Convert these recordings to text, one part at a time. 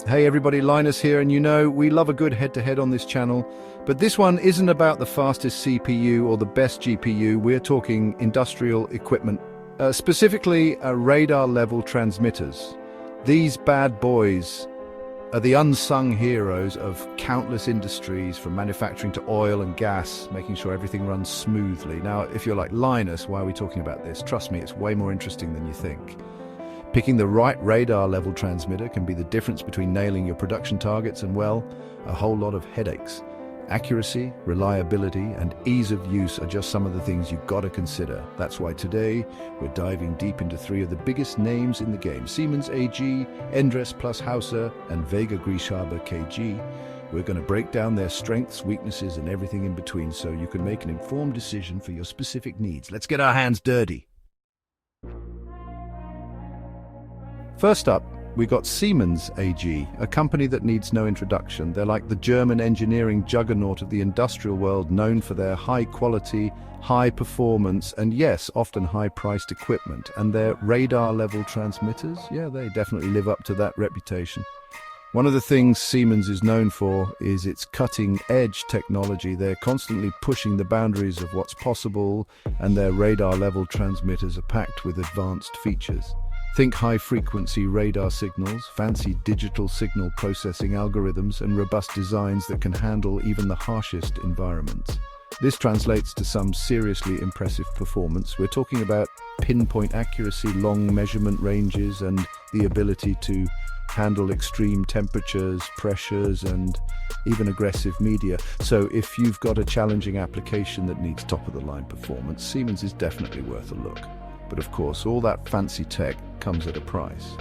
Hey everybody, Linus here, and we love a good head-to-head on this channel, but this one isn't about the fastest CPU or the best GPU. We're talking industrial equipment, specifically radar-level transmitters. These bad boys are the unsung heroes of countless industries, from manufacturing to oil and gas, making sure everything runs smoothly. Now, if you're like Linus, why are we talking about this? Trust me, it's way more interesting than you think. Picking the right radar-level transmitter can be the difference between nailing your production targets and, well, a whole lot of headaches. Accuracy, reliability, and ease of use are just some of the things you've got to consider. That's why today we're diving deep into three of the biggest names in the game: Siemens AG, Endress+Hauser, and Vega KG. We're going to break down their strengths, weaknesses, and everything in between so you can make an informed decision for your specific needs. Let's get our hands dirty. First up, we got Siemens AG, a company that needs no introduction. They're like the German engineering juggernaut of the industrial world, known for their high quality, high performance, and yes, often high-priced equipment. And their radar-level transmitters, yeah, they definitely live up to that reputation. One of the things Siemens is known for is its cutting-edge technology. They're constantly pushing the boundaries of what's possible, and their radar-level transmitters are packed with advanced features. Think high-frequency radar signals, fancy digital signal processing algorithms, and robust designs that can handle even the harshest environments. This translates to some seriously impressive performance. We're talking about pinpoint accuracy, long measurement ranges, and the ability to handle extreme temperatures, pressures, and even aggressive media. So if you've got a challenging application that needs top-of-the-line performance, Siemens is definitely worth a look. But of course, all that fancy tech comes at a price.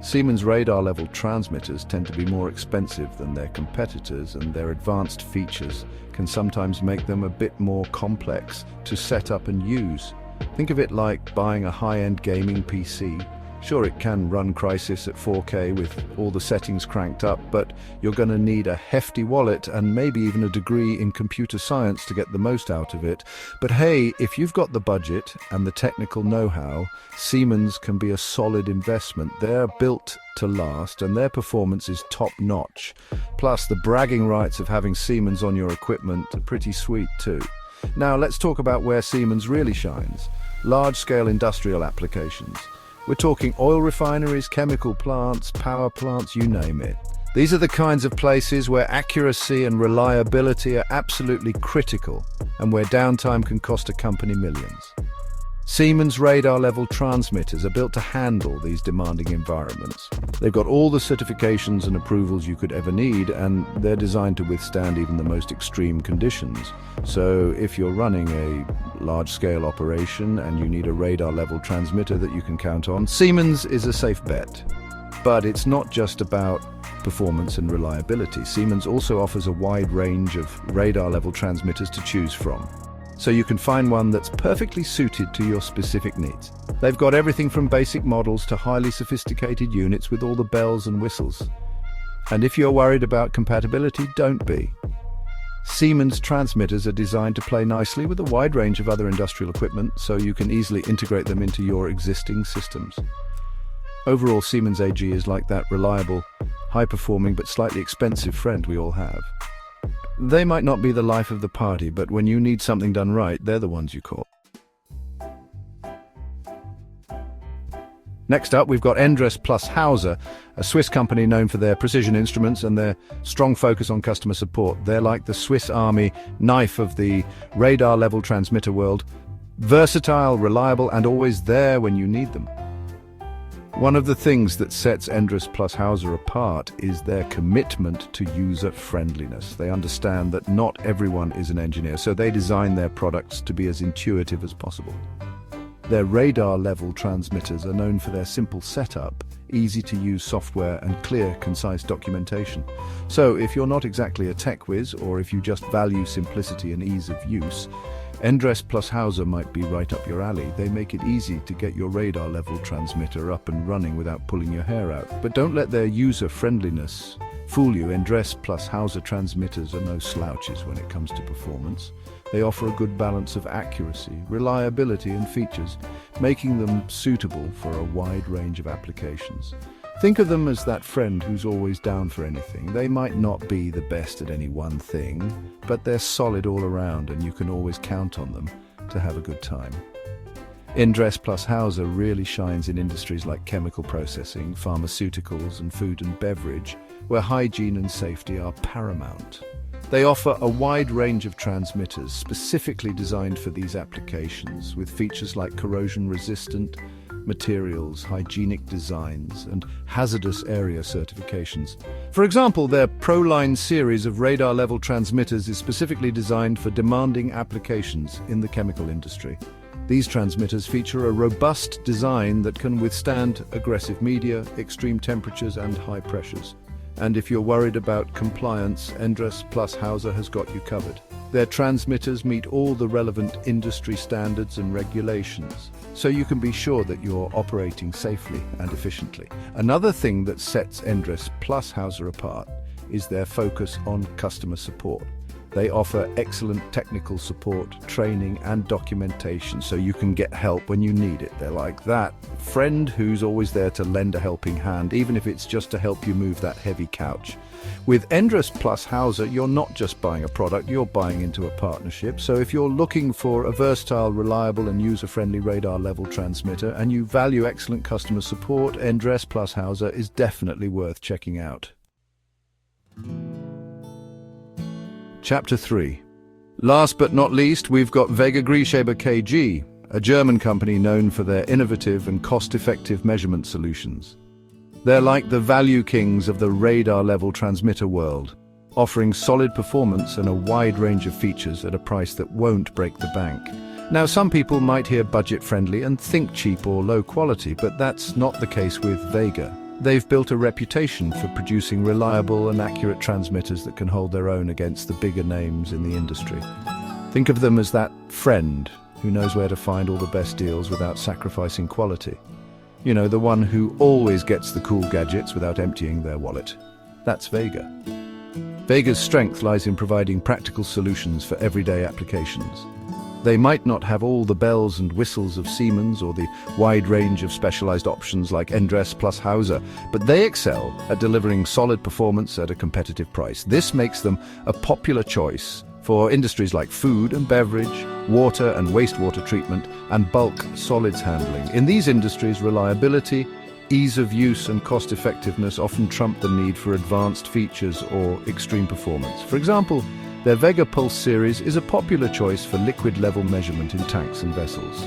Siemens radar-level transmitters tend to be more expensive than their competitors, and their advanced features can sometimes make them a bit more complex to set up and use. Think of it like buying a high-end gaming PC. Sure, it can run Crysis at 4K with all the settings cranked up, but you're going to need a hefty wallet and maybe even a degree in computer science to get the most out of it. But hey, if you've got the budget and the technical know-how, Siemens can be a solid investment. They're built to last, and their performance is top-notch. Plus, the bragging rights of having Siemens on your equipment are pretty sweet too. Now, let's talk about where Siemens really shines. Large-scale industrial applications. We're talking oil refineries, chemical plants, power plants, you name it. These are the kinds of places where accuracy and reliability are absolutely critical, and where downtime can cost a company millions. Siemens radar-level transmitters are built to handle these demanding environments. They've got all the certifications and approvals you could ever need, and they're designed to withstand even the most extreme conditions. So if you're running a large-scale operation and you need a radar-level transmitter that you can count on, Siemens is a safe bet. But it's not just about performance and reliability. Siemens also offers a wide range of radar-level transmitters to choose from, so you can find one that's perfectly suited to your specific needs. They've got everything from basic models to highly sophisticated units with all the bells and whistles. And if you're worried about compatibility, don't be. Siemens transmitters are designed to play nicely with a wide range of other industrial equipment, so you can easily integrate them into your existing systems. Overall, Siemens AG is like that reliable, high-performing but slightly expensive friend we all have. They might not be the life of the party, but when you need something done right, they're the ones you call. Next up, we've got Endress+Hauser, a Swiss company known for their precision instruments and their strong focus on customer support. They're like the Swiss Army knife of the radar-level transmitter world. Versatile, reliable, and always there when you need them. One of the things that sets Endress+Hauser apart is their commitment to user-friendliness. They understand that not everyone is an engineer, so they design their products to be as intuitive as possible. Their radar-level transmitters are known for their simple setup, easy-to-use software, and clear, concise documentation. So if you're not exactly a tech whiz, or if you just value simplicity and ease of use, Endress+Hauser might be right up your alley. They make it easy to get your radar-level transmitter up and running without pulling your hair out. But don't let their user-friendliness fool you. Endress+Hauser transmitters are no slouches when it comes to performance. They offer a good balance of accuracy, reliability and features, making them suitable for a wide range of applications. Think of them as that friend who's always down for anything. They might not be the best at any one thing, but they're solid all around and you can always count on them to have a good time. Endress+Hauser really shines in industries like chemical processing, pharmaceuticals and food and beverage, where hygiene and safety are paramount. They offer a wide range of transmitters specifically designed for these applications, with features like corrosion-resistant materials, hygienic designs, and hazardous area certifications. For example, their ProLine series of radar-level transmitters is specifically designed for demanding applications in the chemical industry. These transmitters feature a robust design that can withstand aggressive media, extreme temperatures, and high pressures. And if you're worried about compliance, Endress+Hauser has got you covered. Their transmitters meet all the relevant industry standards and regulations, so you can be sure that you're operating safely and efficiently. Another thing that sets Endress+Hauser apart is their focus on customer support. They offer excellent technical support, training and documentation so you can get help when you need it. They're like that friend who's always there to lend a helping hand, even if it's just to help you move that heavy couch. With Endress+Hauser, you're not just buying a product, you're buying into a partnership. So if you're looking for a versatile, reliable and user-friendly radar-level transmitter and you value excellent customer support, Endress+Hauser is definitely worth checking out. Chapter 3. Last but not least, we've got Vega KG, a German company known for their innovative and cost-effective measurement solutions. They're like the value kings of the radar-level transmitter world, offering solid performance and a wide range of features at a price that won't break the bank. Now, some people might hear budget-friendly and think cheap or low quality, but that's not the case with Vega. They've built a reputation for producing reliable and accurate transmitters that can hold their own against the bigger names in the industry. Think of them as that friend who knows where to find all the best deals without sacrificing quality. You know, the one who always gets the cool gadgets without emptying their wallet. That's Vega. Vega's strength lies in providing practical solutions for everyday applications. They might not have all the bells and whistles of Siemens or the wide range of specialized options like Endress+Hauser, but they excel at delivering solid performance at a competitive price. This makes them a popular choice for industries like food and beverage, water and wastewater treatment, and bulk solids handling. In these industries, reliability, ease of use and cost-effectiveness often trump the need for advanced features or extreme performance. For example, their Vega Pulse series is a popular choice for liquid-level measurement in tanks and vessels.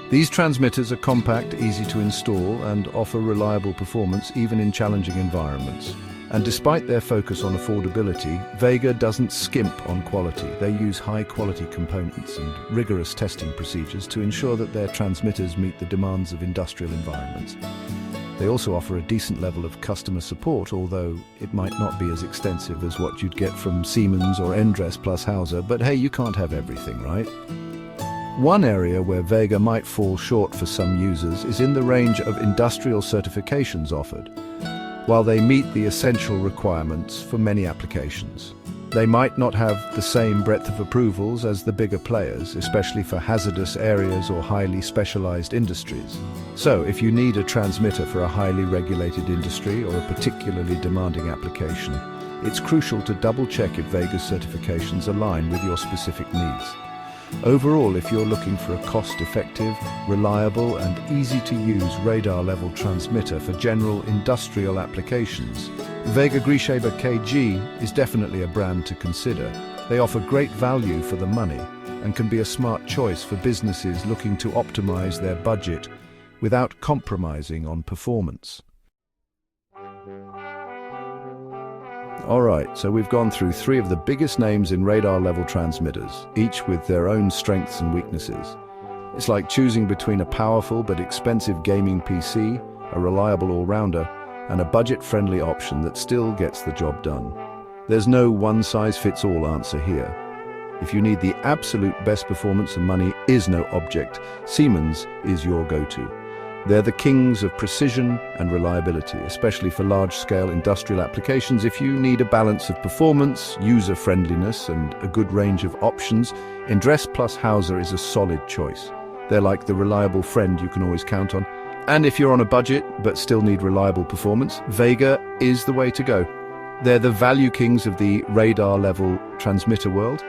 These transmitters are compact, easy to install, and offer reliable performance even in challenging environments. And despite their focus on affordability, Vega doesn't skimp on quality. They use high-quality components and rigorous testing procedures to ensure that their transmitters meet the demands of industrial environments. They also offer a decent level of customer support, although it might not be as extensive as what you'd get from Siemens or Endress+Hauser, but hey, you can't have everything, right? One area where Vega might fall short for some users is in the range of industrial certifications offered. While they meet the essential requirements for many applications, they might not have the same breadth of approvals as the bigger players, especially for hazardous areas or highly specialized industries. So, if you need a transmitter for a highly regulated industry or a particularly demanding application, it's crucial to double-check if Vega's certifications align with your specific needs. Overall, if you're looking for a cost-effective, reliable and easy-to-use radar-level transmitter for general industrial applications, Vega KG is definitely a brand to consider. They offer great value for the money and can be a smart choice for businesses looking to optimize their budget without compromising on performance. Alright, so we've gone through 3 of the biggest names in radar-level transmitters, each with their own strengths and weaknesses. It's like choosing between a powerful but expensive gaming PC, a reliable all-rounder, and a budget-friendly option that still gets the job done. There's no one-size-fits-all answer here. If you need the absolute best performance and money is no object, Siemens is your go-to. They're the kings of precision and reliability, especially for large-scale industrial applications. If you need a balance of performance, user-friendliness, and a good range of options, Endress+Hauser is a solid choice. They're like the reliable friend you can always count on. And if you're on a budget but still need reliable performance, Vega is the way to go. They're the value kings of the radar-level transmitter world.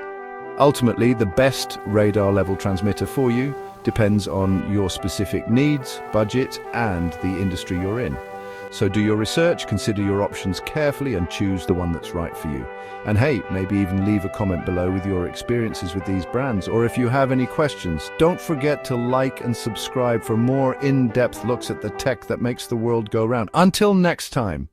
Ultimately, the best radar-level transmitter for you depends on your specific needs, budget, and the industry you're in. So do your research, consider your options carefully, and choose the one that's right for you. And hey, maybe even leave a comment below with your experiences with these brands. Or if you have any questions, don't forget to like and subscribe for more in-depth looks at the tech that makes the world go round. Until next time.